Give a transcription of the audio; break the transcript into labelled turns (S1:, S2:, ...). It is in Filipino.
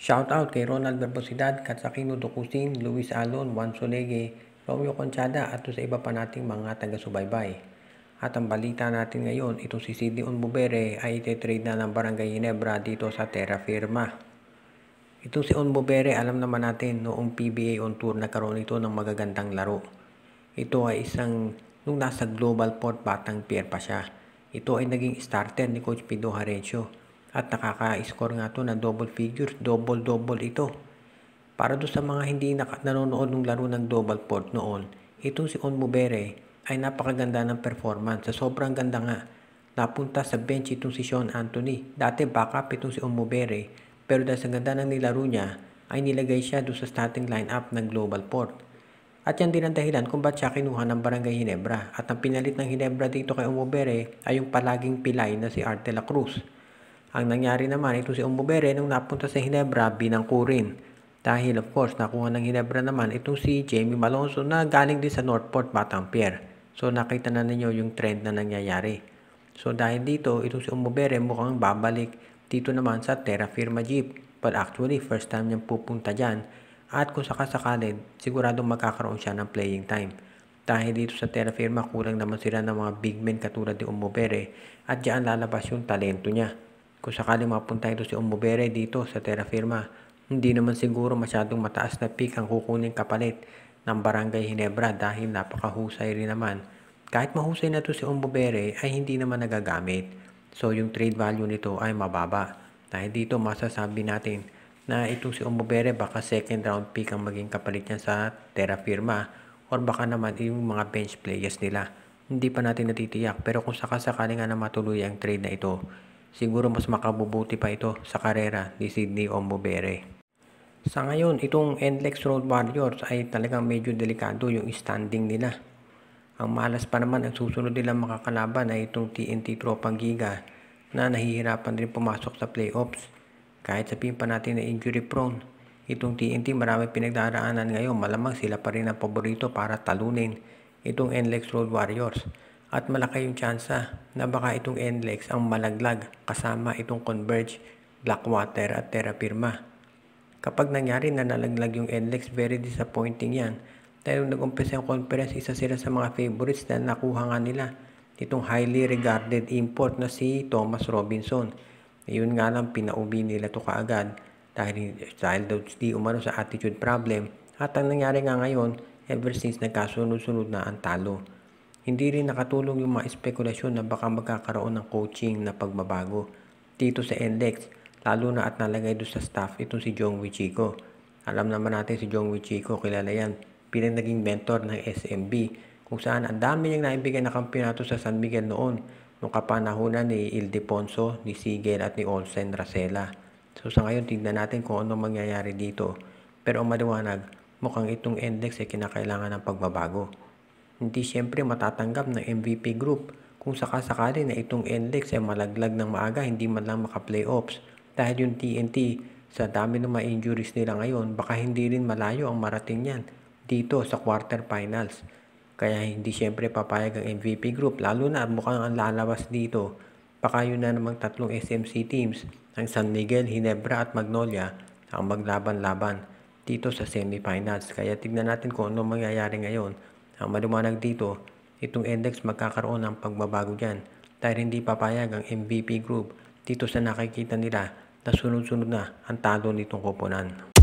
S1: Shoutout kay Ronald Verbosidad, Katsakino Dukusin, Luis Alon, Juan Solegue, Romeo Conchada at sa iba pa nating mga taga-subaybay. At ang balita natin ngayon, itong si Sidney Onbubere ay ititrade na ng Barangay Ginebra dito sa Terra Firma. Itong si Onbubere, alam naman natin noong PBA on Tour nagkaroon ito ng magagandang laro. Ito ay nung nasa Global Port Batang Pier pa siya. Ito ay naging starter ni Coach Pido Harencio. At nakaka-score nga to ng double figures, double ito. Para doon sa mga hindi nanonood ng laro ng double port noon, itong si Onbubere ay napakaganda ng performance. Sa sobrang ganda nga, napunta sa bench itong si Sean Anthony. Dati backup itong si Onbubere, pero dahil sa ganda ng nilaro niya, ay nilagay siya doon sa starting lineup ng global port. At yan din ang dahilan kung ba't siya kinuha ng Barangay Ginebra. At ang pinalit ng Ginebra dito kay Onbubere ay yung palaging pilay na si Art de la Cruz. Ang nangyari naman, ito si Onbubere nung napunta sa Ginebra, binangko rin. Dahil of course, nakuha ng Ginebra naman itong si Jamie Malonzo na galing din sa Northport, Batang Pier. So nakita na ninyo yung trend na nangyayari. So dahil dito, itong si Onbubere mukhang babalik dito naman sa Terra Firma Jeep. But actually, first time niyang pupunta dyan. At kung sakasakali, siguradong magkakaroon siya ng playing time. Dahil dito sa Terra Firma, kulang naman sila ng mga big men katulad ni Onbubere. At diyan lalabas yung talento niya. Kung sakaling mapunta ito si Onbubere dito sa Terra Firma, hindi naman siguro masyadong mataas na pick ang kukuning kapalit ng Barangay Ginebra dahil napakahusay rin naman. Kahit mahusay na ito si Onbubere ay hindi naman nagagamit. So yung trade value nito ay mababa. Dahil dito masasabi natin na itong si Onbubere baka second round pick ang maging kapalit niya sa Terra Firma or baka naman yung mga bench players nila. Hindi pa natin natitiyak pero kung sakasakali nga na matuloy ang trade na ito, siguro mas makabubuti pa ito sa karera ni Sidney Onbubere. Sa ngayon, itong NLEX Road Warriors ay talagang medyo delikado yung standing nila. Ang malas pa naman ang susunod nilang makakalaban ay itong TNT Tropang Giga na nahihirapan rin pumasok sa playoffs. Kahit sabihin pa natin na injury prone, itong TNT marami pinagdaraanan ngayon, malamang sila pa rin ang paborito para talunin itong NLEX Road Warriors. At malaki yung tsansa na baka itong NLEX ang malaglag kasama itong Converge, Blackwater at Terra Firma. Kapag nangyari na nalaglag yung NLEX, very disappointing yan. Dahil nag-umpisa yung conference, isa sila sa mga favorites na nakuha nga nila itong highly regarded import na si Thomas Robinson. Yun nga lang, pinaubi nila to kaagad dahil di umano sa attitude problem. At ang nangyari nga ngayon, ever since nagkasunod-sunod na ang talo. Hindi rin nakatulong yung mga espekulasyon na baka magkakaroon ng coaching na pagbabago dito sa NLEX, lalo na at nalagay doon sa staff itong si Jong Wichico. Alam naman natin si Jong Wichico, kilala yan bilang naging mentor ng SMB, kung saan ang dami niyang naibigay na kampiyonato sa San Miguel noon, nung kapanahunan ni Ildefonso, ni Sigel at ni Olsen Racela. So sa ngayon, tignan natin kung ano mangyayari dito. Pero ang maliwanag, mukhang itong NLEX ay kinakailangan ng pagbabago. Hindi siyempre matatanggap ng MVP group kung sakasakali na itong NLEX ay malaglag ng maaga, hindi man lang maka-playoffs. Dahil yung TNT, sa dami ng mga injuries nila ngayon, baka hindi rin malayo ang marating yan dito sa quarterfinals. Kaya hindi siyempre papayag ang MVP group, lalo na mukhang ang lalabas dito. Baka yun na namang tatlong SMC teams, ang San Miguel, Ginebra at Magnolia, ang maglaban-laban dito sa semifinals. Kaya tignan natin kung ano mangyayari ngayon. Ang maliwanag dito, itong NLEX magkakaroon ng pagbabago dyan dahil hindi papayag ang MVP group dito sa nakikita nila na sunod-sunod na ang talo nitong koponan.